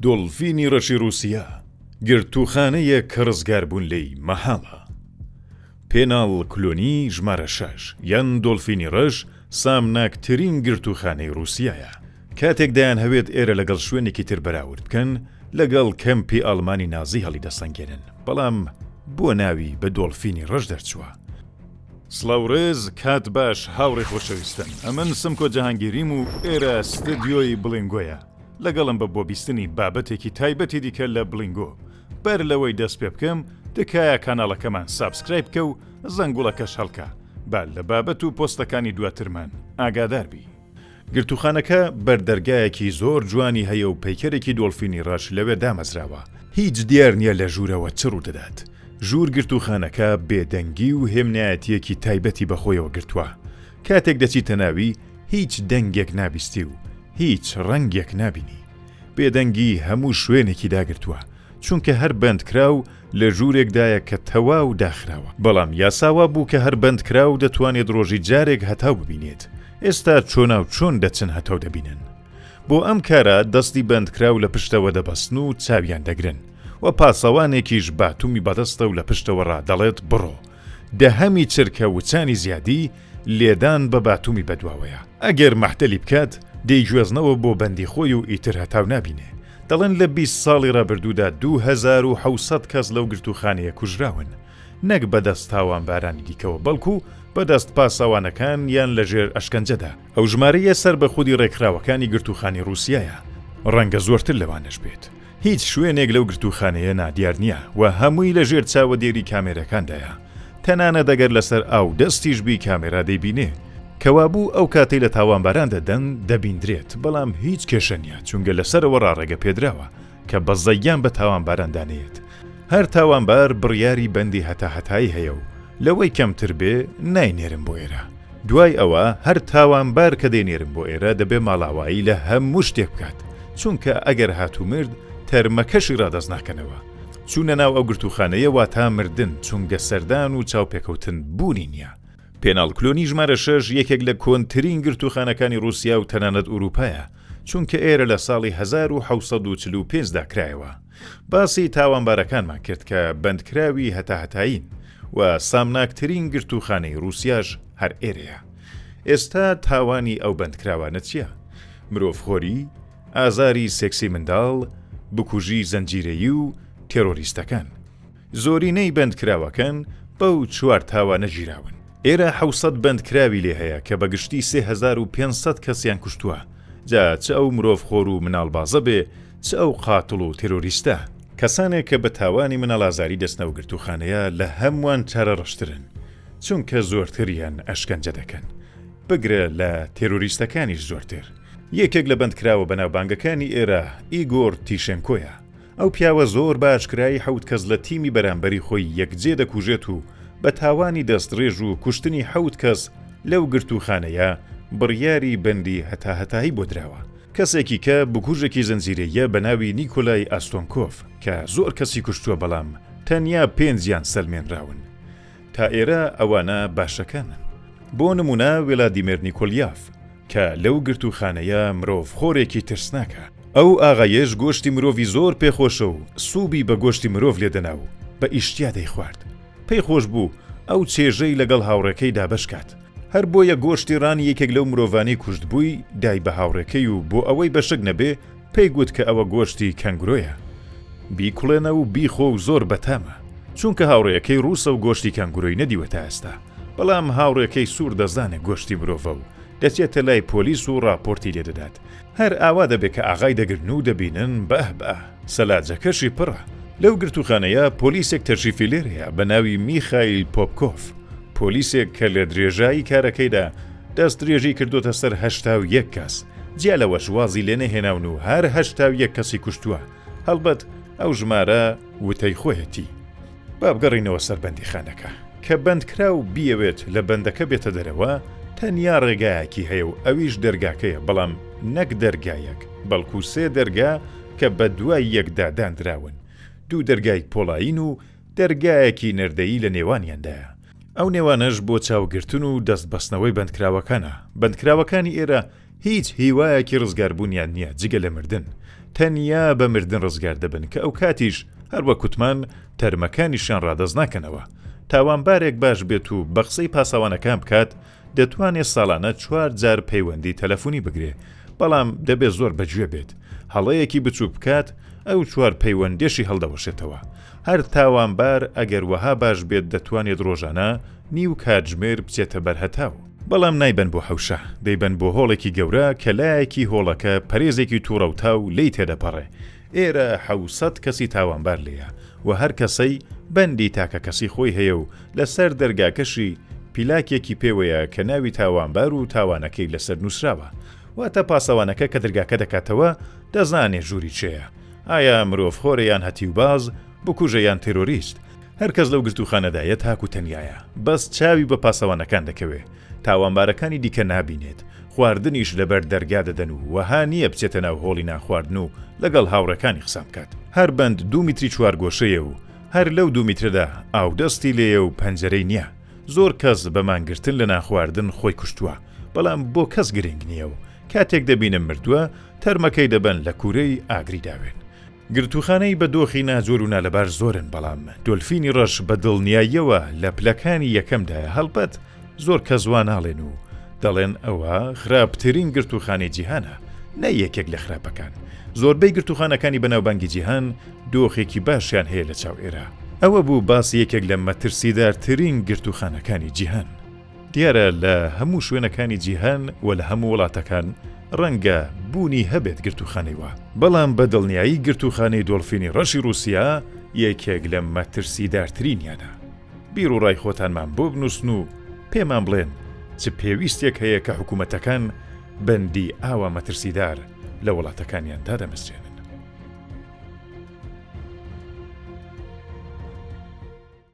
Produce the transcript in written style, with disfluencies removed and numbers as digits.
دۆڵفینی ڕەشی رووسیا گرتوخانەیە کە ڕزگاربوون لێی مەحاڵە. پێناڵ کلۆنی ژمارە 6 یان دۆڵفینی ڕەش سامناکترین گرتوخانەی رووسیایە. کاتێک دایان هەوێت ئێرە لەگەڵ شوێنێکی تر بەراورد بکەن لەگەڵ کەمپی ئەڵمانی نازی هەڵی دەسەنگێنن، بەڵام بۆ ناوی بە دۆڵفینی ڕەش دەرچووە. سڵاوڕێز کات باش هاوڕێ خۆشەویستن، ئەمن سمکۆ جەهانگیریم و ئێرە ستدیۆی بڵینگۆیە لەگەڵم بە بۆ بیستنی بابەتێکی تایبەتی دیکە لە بڵینگۆ. بەر لەوەی دەست پێ بکەم تکایە کاناڵەکەمان سابسکرایب بکە و زەنگوڵەکەش هەڵکە با لە بابەت و پۆستەکانی دواترمان ئاگادار بی. گرتوخانەکە بەردەرگایەکی زۆر جوانی هەیە و پەیکەرێکی دۆڵفینی ڕەش لەوێ دامەزراوە. هیچ دیار نییە لە ژوورەوە چ ڕوو دەدات. ژوور گرتوخانەکە بێدەنگی و هێمنایەتیەکی تایبەتی بەخۆیەوە گرتووە. کاتێک دەچیتە ناوی هیچ دەنگێک نابیستی و هیچ ڕەنگێک نابینی. بێدەنگی هەموو شوێنێکی داگرتووە، چونکە هەر بەندکراو لە ژوورێکدایە کە تەواو داخراوە. بەڵام یاساوا بوو کە هەر بەندکراو دەتوانێت ڕۆژی جارێک هەتاو ببینێت. ئێستا چۆنا و چۆن دەچن هەتاو دەبینن. بۆ ئەم کارە دەستی بەندکراو لە پشتەوە دەبەستن و چاویان دەگرن و پاسەوانێکیش باتومی بەدەستە و لە پشتەوە ڕادەڵێت بڕۆ. دەهەمی چرکە وچانی زیادی لێدان بە باتومی بەدواوەیە. ئەگەر مەحتەلی بکات دەیگوێزنەوە بۆ بەندی خۆی و ئیتر هەتاو نابینێ. دەڵێن لە 20 ساڵی ڕابردوودا 2700 کەس لەو گرتوخانەیە کوژراون، نەک بەدەست تاوانبارانی دیکەوە، بەڵکو بەدەست پاسەوانەکان یان لەژێر ئەشکەنجەدا. ئەو ژمارەیە سەر بە خودی ڕێکخراوەکانی گرتوخانی رووسیایە. ڕەنگە زۆرتر لەوانش بێت. هیچ شوێنێک لەو گرتوخانەیە نادیار نییە و هەمووی لەژێر چاوەدێری کامێرەکاندایە. تەنانە دەگەر لەسەر ئاو دەستیش بی کامێرا دەیبینێ. کەوابوو ئەو کاتەی لە تاوانباران دەدەن دەبیندرێت، بەڵام هیچ کێشە نییە، چونگە لەسەرەوە ڕاڕێگە پێدراوە کە بە زەیان بە تاوانباران دانێت. هەر تاوانبار بڕیاری بەندی هەتاهەتایی هەیە و لەوەی کەمتر بێ ناینێرم بۆ ئێرە. دوای ئەوە هەر تاوانبار کە دەینێرم بۆ ئێرە دەبێ ماڵاوایی لە هەموو شتێک بکات، چونکە ئەگەر هاتوو مرد تەرمەکەشی ڕادەست ناکەنەوە. چوونە ناو ئەو گرتوخانەیە واتا مردن، چونگە سەردان و چاوپێکەوتن بوونی نییە. پێناڵ کلۆنی ژمارە 6 یەکێک لە کۆنترین گرتوخانەکانی رووسیا و تەنانەت ئوروپایە، چونکە ئێرە لە ساڵی 1745 دا کرایەوە. باسی تاوانبارەکانمان کرد کە بەندکراوی هەتاهەتاین و سامناکترین گرتوخانەی رووسیاش هەر ئێرەیە. ئێستا تاوانی ئەو بەندکراوانە چییە؟ مرۆڤخۆری، ئازاری سێکسی منداڵ، بکوژی زەنجیرەیی و تێرۆریستەکان. زۆرینەی بەندکراوەکان بەو 4 تاوانە گیراون. ئێرە 700 بەندکراوی لێ هەیە کە بەگشتی 3500 کەسیان کوشتووە. جا چ ئەو مرۆڤخۆر و مناڵبازە بێ، چ ئەو قاتڵ و تێرۆریستە. کەسانێک کە بە تاوانی مناڵازاری دەستنە و گرتوخانەیە لە هەمووان چارە ڕەشترن، چونکە زۆرتریان ئەشکەنجە دەکەن. بگرە لە تێرۆریستەکانیش زۆرتر. یەکێک لە بەندکراوە بەناوبانگەکانی ئێرە ئیگۆر تیشێنکۆیە. ئەو پیاوە زۆر باشکرایی 7 کەس لە تیمی بەرامبەری خۆی یەکجێ دەکوژێت و بە تاوانی دەستڕێژ و کوشتنی 7 کەس لەو گرتوخانەیە بڕیاری بەندی هەتاهەتایی بۆ دراوە. کەسێکی کە بکوژێکی زەنجیرەیە بە ناوی نیکۆلای ئاستۆنکۆف کە زۆر کەسی کوشتووە، بەڵام تەنیا 5 سەلمێنراون. تا ئێرە ئەوانە باشەکانن. بۆ نمونە ولادیمیر نیکۆلیاف کە لەو گرتوخانەیە مرۆڤخۆرێکی ترسناکە. ئەو ئاغایەش گۆشتی مرۆڤی زۆر پێخۆشە و سووبی بە گۆشتی مرۆڤ لێدەنا و بە ئیشتیا دەیخوارد. پێی خۆش بوو ئەو چێژەی لەگەڵ هاوڕێکەی دابەشکات. هەر بۆیە گۆشتی ڕانی یەکێک لەو مرۆڤانەی کوشت بووی دای بە هاوڕێکەی و بۆ ئەوەی بەشک نەبێ پێی گوت کە ئەوە گۆشتی کەنگورۆیە. بیکوڵێنە و بیخۆ و زۆر بەتامە، چونکە هاوڕێکەی ڕووسە و گۆشتی کەنگورۆی نەدیوەتە ئێستا. بەڵام هاوڕێکەی سوور دەزانێت گۆشتی مرۆڤە و دەچێتە لای پۆلیس و راپۆرتی لێدەدات. هەر ئاوا دەبێت کە ئاغای دەگرن و دەبینن بە سەلاجەکەشی پڕە. لەو گرتوخانەیە پۆلیسێک تەرشیفی لێرەیە بە ناوی میخایل پۆپکۆف. پۆلیسێک کە لە درێژایی کارەکەیدا دەست درێژی کردوتە سەر 81 کەس. جیا لەوەش وازی لێ نەهێناون و هەر 81 کەسی کوشتووە. هەڵبەت ئەو ژمارە وتەی خۆیەتی. با بگەڕینەوە سەر بەندیخانەکە کە بەندکراو بیەوێت لە بەندەکە بێتە دەرەوە. تەنیا ڕێگایەکی هەیە و ئەویش دەرگاکەیە، بەڵام نەک دەرگایەک، بەڵکو 3 دەرگا کە بە دوای یەکدا دانراون. 2 دەرگای پۆڵاین و دەرگایەکی نەردەیی لە نێوانیاندایە. ئەو نێوانەش بۆ چاوگرتن و دەست بەستنەوەی بەندکراوەکانە. بەندکراوەکانی ئێرە هیچ هیوایەکی ڕزگاربوونیان نییە جگە لە مردن. تەنیا بە مردن ڕزگار دەبن کە ئەو کاتیش هەروە کوتمان تەرمەکانیشان ڕادەست ناکەنەوە. تاوانبارێک باش بێت و بە قسەی پاسەوانەکان بکات دەتوانێت ساڵانە 4 جار پەیوەندی تەلەفۆنی بگرێ، بەڵام دەبێت زۆر بەگوێ بێت. هەڵەیەکی بچووک بکات ئەو 4 پەیوەندێشی هەڵدەوەشێتەوە. هەر تاوانبار ئەگەر وەها باش بێت دەتوانێت ڕۆژانە نیو کاتژمێر بچێتە بەرهەتاو. بەڵام نایبن بۆ حەوشە، دەیبن بۆ هۆڵێکی گەورە کە لایەکی هۆڵەکە پەرێزێکی تووڕەوتاو لی تێدەپەڕێ. ئێرە 700 کەسی تاوانبار لێیە و هەر کەسەی بەندی تاکە کەسی خۆی هەیە و لەسەر دەرگاکەشی پیلاکێکی پێوەیە کە ناوی تاوانبار و تاوانەکەی لەسەر نووسراوە. واتە پاسەوانەکە کە دەرگاکە دەکاتەوە دەزانێ ژووری چێیە، ئایا مرۆڤخۆرە یان هەتیوباز، بکوژە یان تێرۆریست. هەرکەس لەو گرتوخانەدایە تاکو تەنیایە، بەس چاوی بە پاسەوانەکان دەکەوێ. تاوانبارەکانی دیکە نابینێت، خواردنیش لەبەر دەرگا دەدەن و وەها نییە بچێتە ناو هۆڵی ناخواردن و لەگەڵ هاوڕەکانی قسە بکات. هەر بەند 2 میتری چوارگۆشەیە و هەر لەو 2 میتردا ئاودەستی لێیە و پەنجەرەی نییە. زۆر کەس بەمانگرتن لە ناخواردن خۆی کوشتووە، بەڵام بۆ کەس گرنگ نییە و کاتێک دەبینم مردووە تەرمەکەی دەبەن لە کوورەی ئاگری داوێن. گرتوخانەی بە دۆخی ناجۆر و نالەبار زۆرن، بەڵام دۆلفینی ڕەش بە دڵنیاییەوە لە پلەکانی یەکەمدایە هەڵبەت زۆر کەس وا ناڵێن و دەڵێن ئەوە خراپترین گرتوخانەی جیهانە، نە یەکێک لە خراپەکان. زۆربەی گرتوخانەکانی بەناوبانگی جیهان دۆخێکی باشیان هەیە لە چاو ئێرە. ئەوە بوو باسی یەکێک لە مەترسیدارترین گرتوخانەکانی جیهان. دیارە لە هەموو شوێنەکانی جیهان و لە هەموو وڵاتەکان ڕەنگە بوونی هەبێت گرتوخانەیەوە، بەڵام بە دڵنیایی گرتوخانەی دۆلفینی ڕەشی رووسیا یەکێک لە مەترسیدارترینیانە. بیر و ڕای خۆتانمان بۆ بنووسن و پێمان بڵێن چ پێویستێک هەیە کە حکوومەتەکان بەندی ئاوا مەترسیدار لە وڵاتەکانیان دادەمەسترێن.